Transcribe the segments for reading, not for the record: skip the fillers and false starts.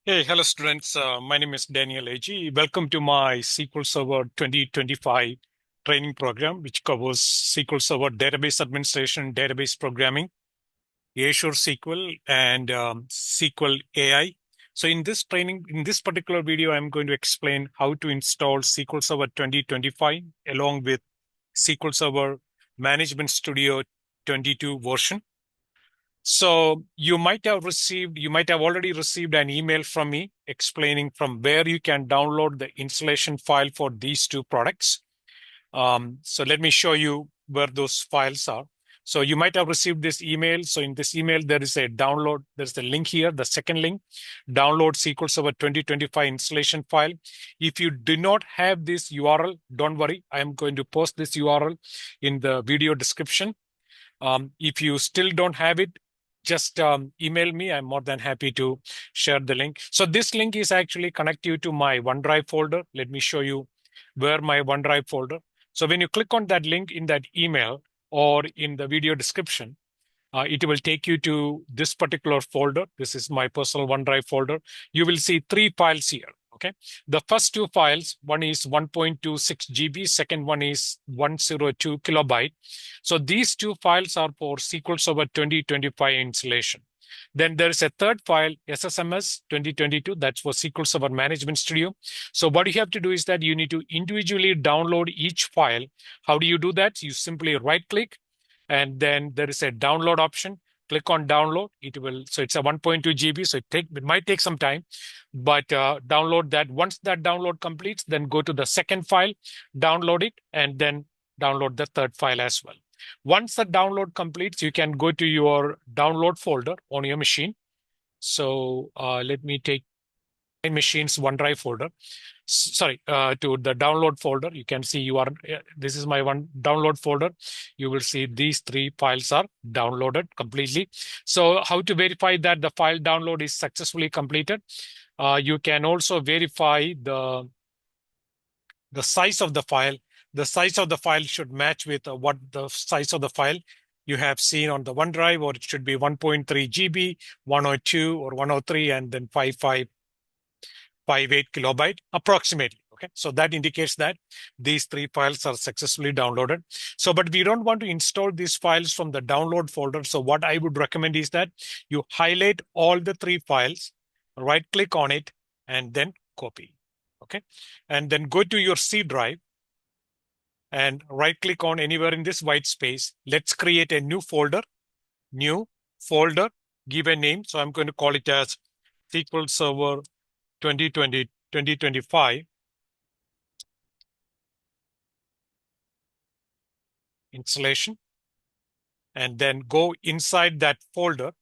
Hey, hello students. My name is Daniel AG. Welcome to my SQL Server 2025 training program, which covers SQL Server database administration, database programming, Azure SQL, and SQL AI. So in this particular video, I'm going to explain how to install SQL Server 2025 along with SQL Server Management Studio 22 version. So you might have already received an email from me explaining from where you can download the installation file for these two products. So let me show you where those files are. So you might have received this email. So in this email, there is a download. There's the link here, the second link, download SQL Server 2025 installation file. If you do not have this URL, don't worry. I am going to post this URL in the video description. If you still don't have it, just email me. I'm more than happy to share the link. So this link is actually connect you to my OneDrive folder. Let me show you where my OneDrive folder. So when you click on that link in that email or in the video description, it will take you to this particular folder. This is my personal OneDrive folder. You will see three files here. Okay. The first two files, one is 1.26 GB, second one is 102 kilobyte. So these two files are for SQL Server 2025 installation. Then there is a third file, SSMS 2022, that's for SQL Server Management Studio. So what you have to do is that you need to individually download each file. How do you do that? You simply right click and then there is a download option. Click on download. So it's a 1.2 GB. So it might take some time, but download that. Once that download completes, then go to the second file, download it, and then download the third file as well. Once the download completes, you can go to your download folder on your machine. So let me take my machine's OneDrive folder. To the download folder. You can see this is my one download folder. You will see these three files are downloaded completely. So how to verify that the file download is successfully completed? You can also verify the size of the file. The size of the file should match with what the size of the file you have seen on the OneDrive, or it should be 1.3 GB, 102 or 103, and then 5558 kilobyte approximately. Okay, so that indicates that these three files are successfully downloaded. So, but we don't want to install these files from the download folder. So what I would recommend is that you highlight all the three files, right click on it, and then copy. Okay, and then go to your C drive and right click on anywhere in this white space. Let's create a new folder, give a name. So I'm going to call it as SQL Server 2025 installation, and then go inside that folder,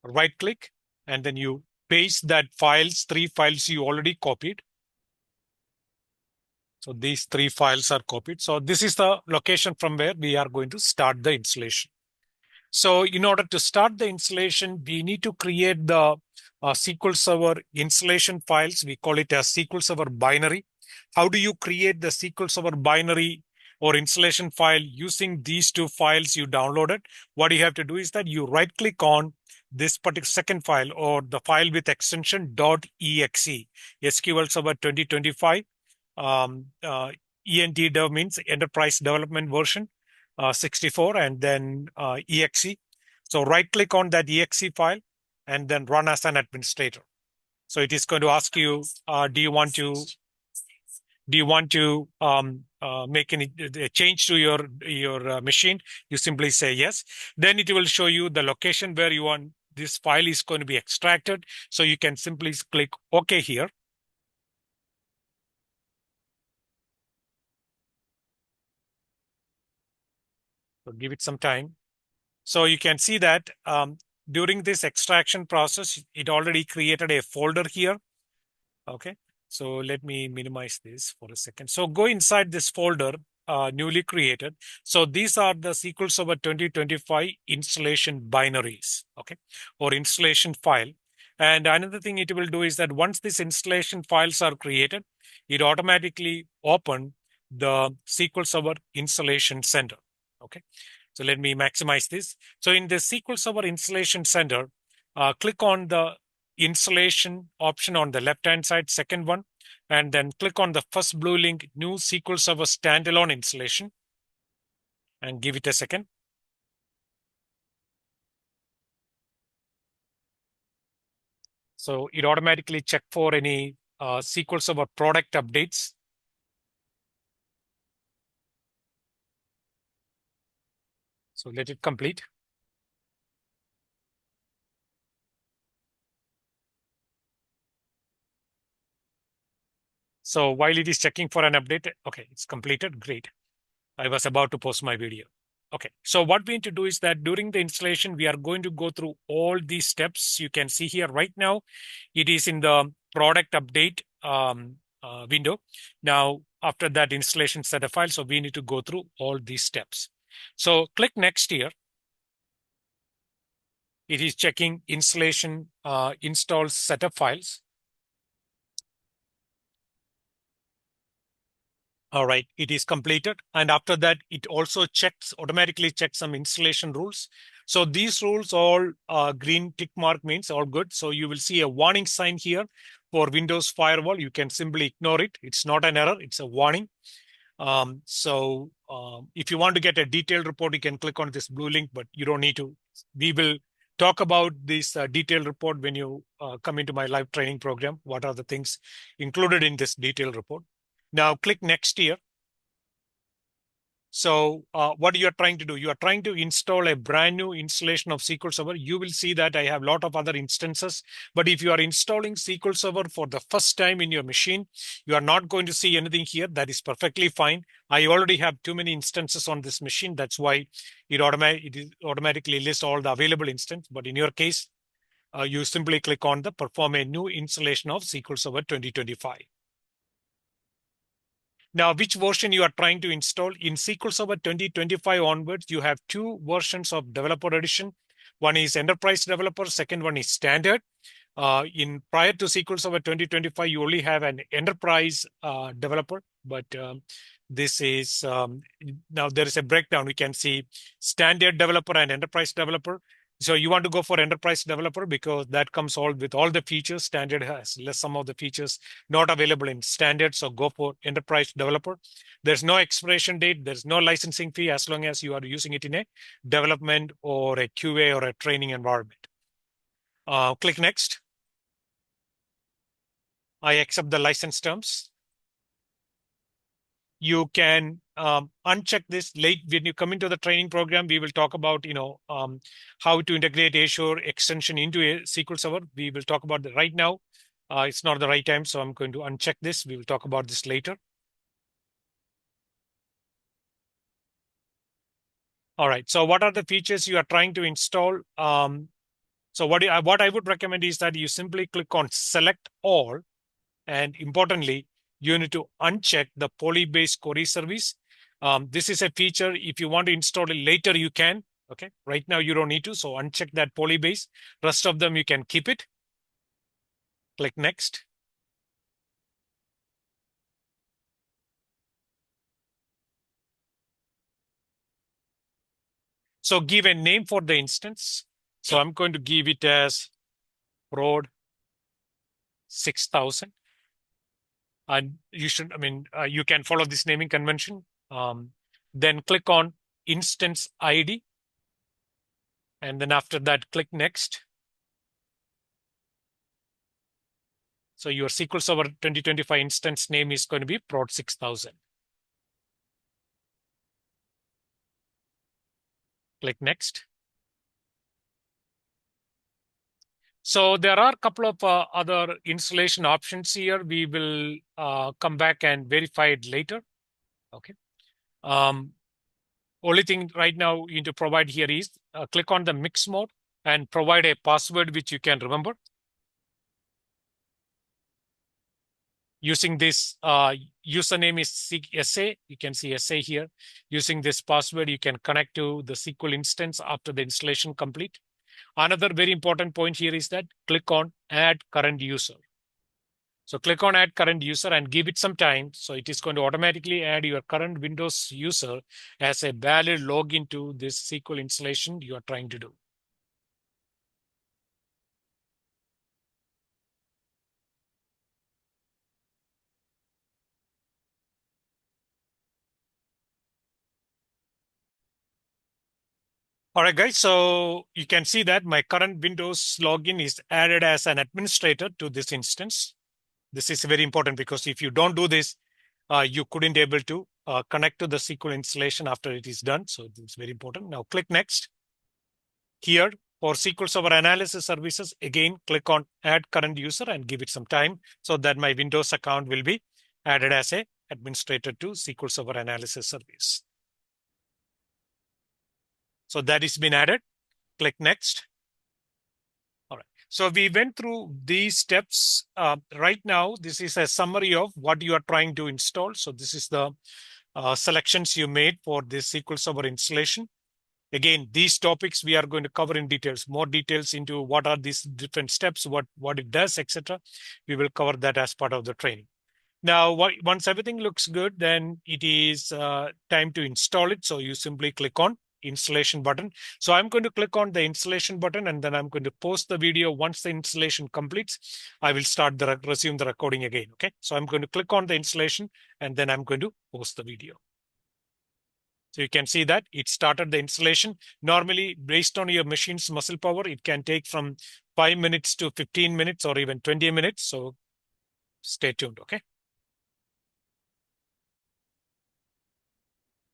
right click, and then you paste that three files you already copied. So these three files are copied. So this is the location from where we are going to start the installation. So in order to start the installation, we need to create the SQL Server installation files. We call it as SQL Server binary. How do you create the SQL Server binary or installation file using these two files you downloaded? What you have to do is that you right click on this particular second file or the file with extension .exe, SQL Server 2025. ENT means Enterprise Development Version 64, and then exe. So right click on that exe file and then run as an administrator. So it is going to ask you, do you want to make any change to your machine? You simply say yes. Then it will show you the location where you want this file is going to be extracted. So you can simply click OK here. So give it some time. So you can see that during this extraction process, it already created a folder here. Okay, so let me minimize this for a second. So go inside this folder, newly created. So these are the SQL Server 2025 installation binaries, okay, or installation file. And another thing it will do is that once these installation files are created, it automatically open the SQL Server Installation Center. Okay, so let me maximize this. So in the SQL Server Installation Center, click on the installation option on the left-hand side, second one, and then click on the first blue link, new SQL Server standalone installation, and give it a second. So it automatically check for any SQL Server product updates. So let it complete. So while it is checking for an update, okay, it's completed. Great. I was about to post my video. Okay, so what we need to do is that during the installation, we are going to go through all these steps. You can see here right now, it is in the product update window. Now, after that installation set a file, so we need to go through all these steps. So click next here. It is checking installation install setup files. All right, it is completed. And after that, it also automatically checks some installation rules. So these rules all green tick mark means all good. So you will see a warning sign here for Windows Firewall. You can simply ignore it. It's not an error, it's a warning. If you want to get a detailed report, you can click on this blue link, but you don't need to. We will talk about this detailed report when you come into my live training program. What are the things included in this detailed report? Now click next here. So what you are trying to do, you are trying to install a brand new installation of SQL Server. You will see that I have a lot of other instances. But if you are installing SQL Server for the first time in your machine, you are not going to see anything here. That is perfectly fine. I already have too many instances on this machine. That's why it automatically lists all the available instances. But in your case, you simply click on the perform a new installation of SQL Server 2025. Now, which version you are trying to install? In SQL Server 2025 onwards, you have two versions of Developer Edition. One is Enterprise Developer, second one is Standard. In prior to SQL Server 2025, you only have an Enterprise Developer, but this is now there is a breakdown. We can see Standard Developer and Enterprise Developer. So you want to go for Enterprise Developer because that comes all with all the features. Standard has less some of the features not available in Standard. So go for Enterprise Developer. There's no expiration date. There's no licensing fee as long as you are using it in a development or a QA or a training environment. Click Next. I accept the license terms. You can uncheck this late when you come into the training program. We will talk about how to integrate Azure extension into a SQL Server. We will talk about that right now. It's not the right time, so I'm going to uncheck this. We will talk about this later. All right. So what are the features you are trying to install? So what I would recommend is that you simply click on Select All, and importantly, you need to uncheck the poly-based query service. This is a feature. If you want to install it later, you can. Okay. Right now, you don't need to. So uncheck that poly-based. Rest of them, you can keep it. Click Next. So give a name for the instance. So I'm going to give it as prod 6000. And you should, you can follow this naming convention. Then click on instance ID. And then after that, click Next. So your SQL Server 2025 instance name is going to be prod 6000. Click Next. So there are a couple of other installation options here. We will come back and verify it later. Okay. Only thing right now you need to provide here is click on the mix mode and provide a password which you can remember. Using this username is SA. You can see SA here. Using this password, you can connect to the SQL instance after the installation complete. Another very important point here is that click on Add Current User. So click on Add Current User and give it some time. So it is going to automatically add your current Windows user as a valid login to this SQL installation you are trying to do. All right, guys. So you can see that my current Windows login is added as an administrator to this instance. This is very important because if you don't do this, you couldn't able to connect to the SQL installation after it is done. So it's very important. Now click next. Here for SQL Server Analysis Services, again, click on Add Current User and give it some time so that my Windows account will be added as a administrator to SQL Server Analysis Service. So that has been added. Click Next. All right. So we went through these steps. Right now, this is a summary of what you are trying to install. So this is the selections you made for this SQL Server installation. Again, these topics we are going to cover in details, more details into what are these different steps, what it does, etc. We will cover that as part of the training. Now, once everything looks good, then it is time to install it. So you simply click on installation button. So I'm going to click on the installation button and then I'm going to post the video. Once the installation completes, I will start resume the recording again. Okay. So I'm going to click on the installation and then I'm going to post the video. So you can see that it started the installation. Normally, based on your machine's muscle power, it can take from 5 minutes to 15 minutes or even 20 minutes. So stay tuned. Okay.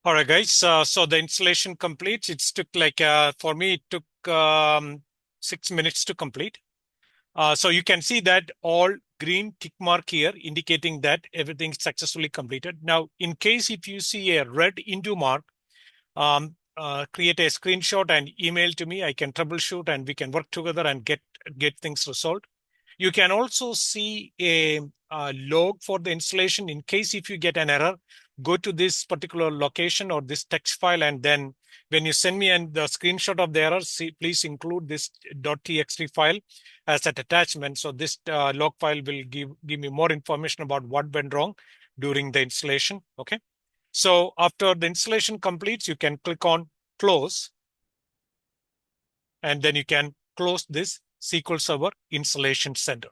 All right, guys. So the installation completes. It took like, for me, it took 6 minutes to complete. So you can see that all green tick mark here indicating that everything successfully completed. Now, in case if you see a red into mark, create a screenshot and email to me. I can troubleshoot and we can work together and get things resolved. You can also see a log for the installation. In case if you get an error, go to this particular location or this text file, and then when you send me the screenshot of the error, please include this .txt file as an attachment. So this log file will give me more information about what went wrong during the installation. Okay. So after the installation completes, you can click on close, and then you can close this SQL Server Installation Center.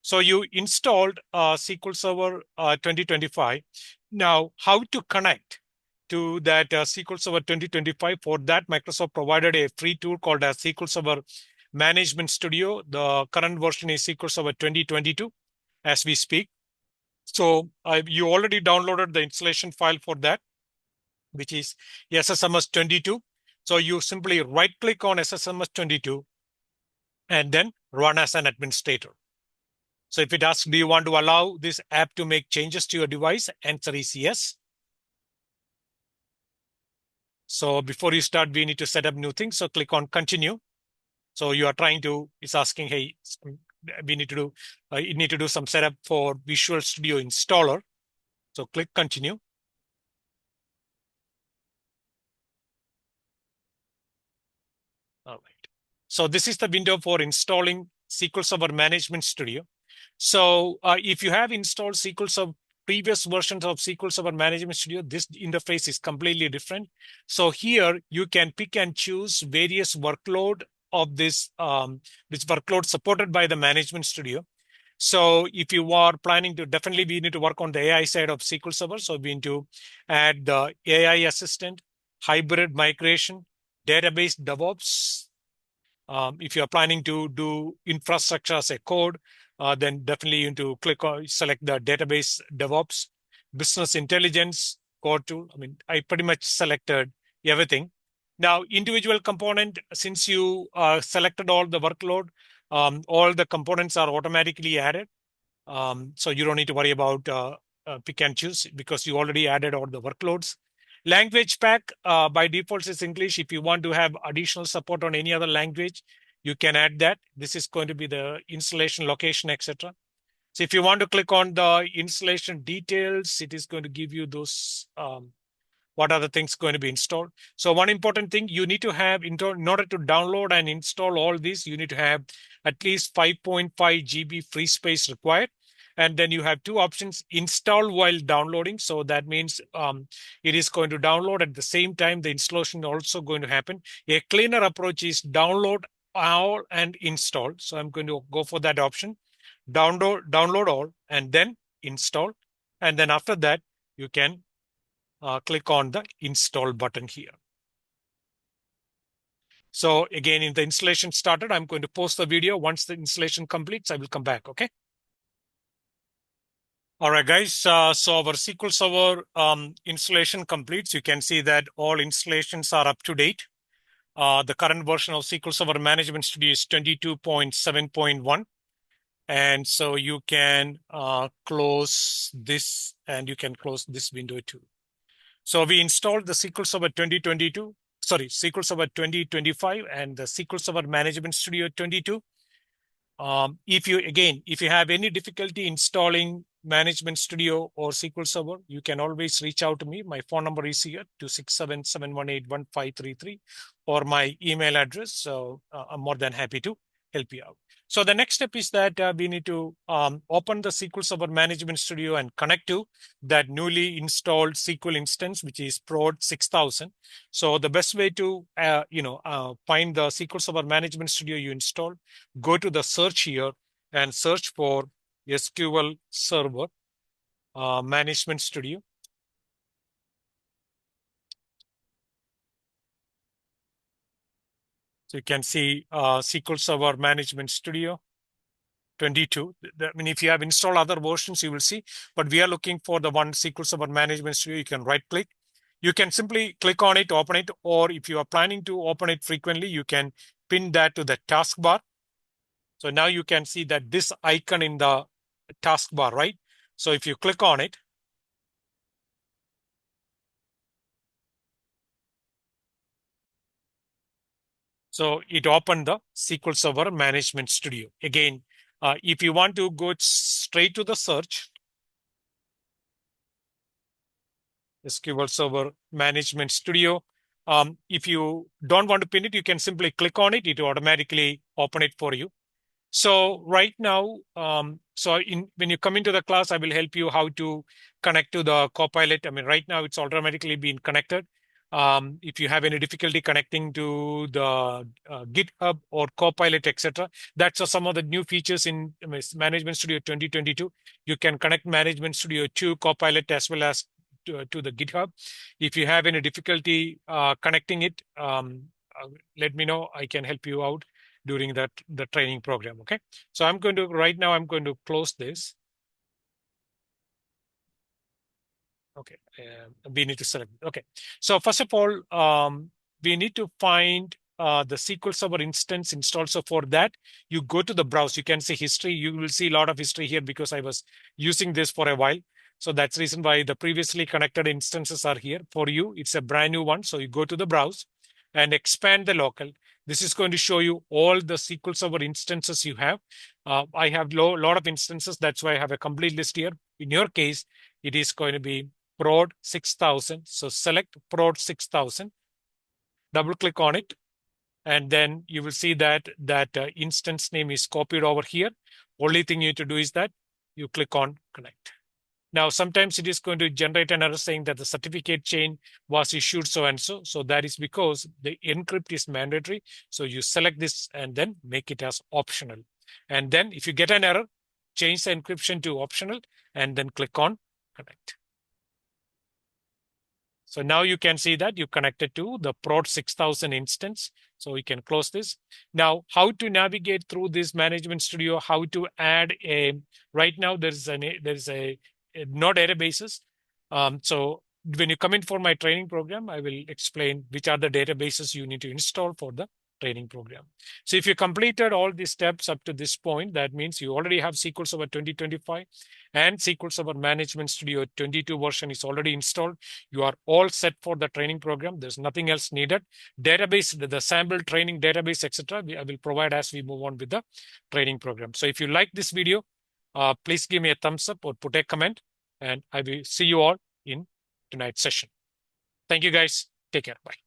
So you installed SQL Server 2025. Now, how to connect to that SQL Server 2025? For that, Microsoft provided a free tool called as SQL Server Management Studio. The current version is SQL Server 2022 as we speak. So you already downloaded the installation file for that, which is SSMS 22. So you simply right click on SSMS 22 and then run as an administrator. So if it asks, do you want to allow this app to make changes to your device? Answer is yes. So before you start, we need to set up new things. So click on continue. So you are it's asking, hey, we need to do, you need to do some setup for Visual Studio installer. So click continue. All right. So this is the window for installing SQL Server Management Studio. So if you have installed SQL Server, previous versions of SQL Server Management Studio, this interface is completely different. So here you can pick and choose various workload of this workload supported by the Management Studio. So if you are planning to, definitely we need to work on the AI side of SQL Server. So we need to add the AI assistant, hybrid migration, database DevOps. If you are planning to do infrastructure as a code, then definitely you need to select the database DevOps, business intelligence, core tool. I mean, I pretty much selected everything. Now, individual component, since you selected all the workload, all the components are automatically added. So you don't need to worry about pick and choose because you already added all the workloads. Language pack by default is English. If you want to have additional support on any other language, you can add that. This is going to be the installation location, etc. So if you want to click on the installation details, it is going to give you those what are the things going to be installed. So one important thing you need to have in order to download and install all these, you need to have at least 5.5 GB free space required. And then you have two options: install while downloading. So that means it is going to download at the same time the installation also going to happen. A cleaner approach is download all and install. So I'm going to go for that option. Download all and then install. And then after that, you can click on the install button here. So again, in the installation started, I'm going to post the video. Once the installation completes, I will come back. Okay. All right, guys. So our SQL Server installation completes. You can see that all installations are up to date. The current version of SQL Server Management Studio is 22.7.1. And so you can close this and you can close this window too. So we installed the SQL Server 2022, sorry, SQL Server 2025 and the SQL Server Management Studio 22. If you have any difficulty installing Management Studio or SQL Server, you can always reach out to me. My phone number is here, 267-718-1533, or my email address. So I'm more than happy to help you out. So the next step is that we need to open the SQL Server Management Studio and connect to that newly installed SQL instance, which is Prod 6000. So the best way to find the SQL Server Management Studio you installed, go to the search here and search for SQL Server Management Studio. So you can see SQL Server Management Studio 22. I mean, if you have installed other versions, you will see, but we are looking for the one SQL Server Management Studio. You can right click. You can simply click on it, open it, or if you are planning to open it frequently, you can pin that to the taskbar. So now you can see that this icon in the taskbar, right? So if you click on it, so it opened the SQL Server Management Studio. Again, if you want to go straight to the search, SQL Server Management Studio. If you don't want to pin it, you can simply click on it. It will automatically open it for you. So right now, when you come into the class, I will help you how to connect to the Copilot. I mean, right now it's automatically been connected. If you have any difficulty connecting to the GitHub or Copilot, etc., that's some of the new features in Management Studio 2022. You can connect Management Studio to Copilot as well as to the GitHub. If you have any difficulty connecting it, let me know. I can help you out during the training program. Okay. So I'm going to close this. Okay. We need to select. Okay. So first of all, we need to find the SQL Server instance installed. So for that, you go to the browse. You can see history. You will see a lot of history here because I was using this for a while. So that's the reason why the previously connected instances are here. For you, it's a brand new one. So you go to the browse and expand the local. This is going to show you all the SQL Server instances you have. I have a lot of instances. That's why I have a complete list here. In your case, it is going to be Prod 6000. So select Prod 6000, double click on it, and then you will see that instance name is copied over here. Only thing you need to do is that you click on connect. Now, sometimes it is going to generate an error saying that the certificate chain was issued so and so. So that is because the encrypt is mandatory. So you select this and then make it as optional. And then if you get an error, change the encryption to optional and then click on connect. So now you can see that you connected to the Prod 6000 instance. So we can close this. Now, how to navigate through this Management Studio, how to add right now there's no databases. So when you come in for my training program, I will explain which are the databases you need to install for the training program. So if you completed all these steps up to this point, that means you already have SQL Server 2025 and SQL Server Management Studio 22 version is already installed. You are all set for the training program. There's nothing else needed. Database, the sample training database, etc. I will provide as we move on with the training program. So if you like this video, please give me a thumbs up or put a comment, and I will see you all in tonight's session. Thank you, guys. Take care. Bye.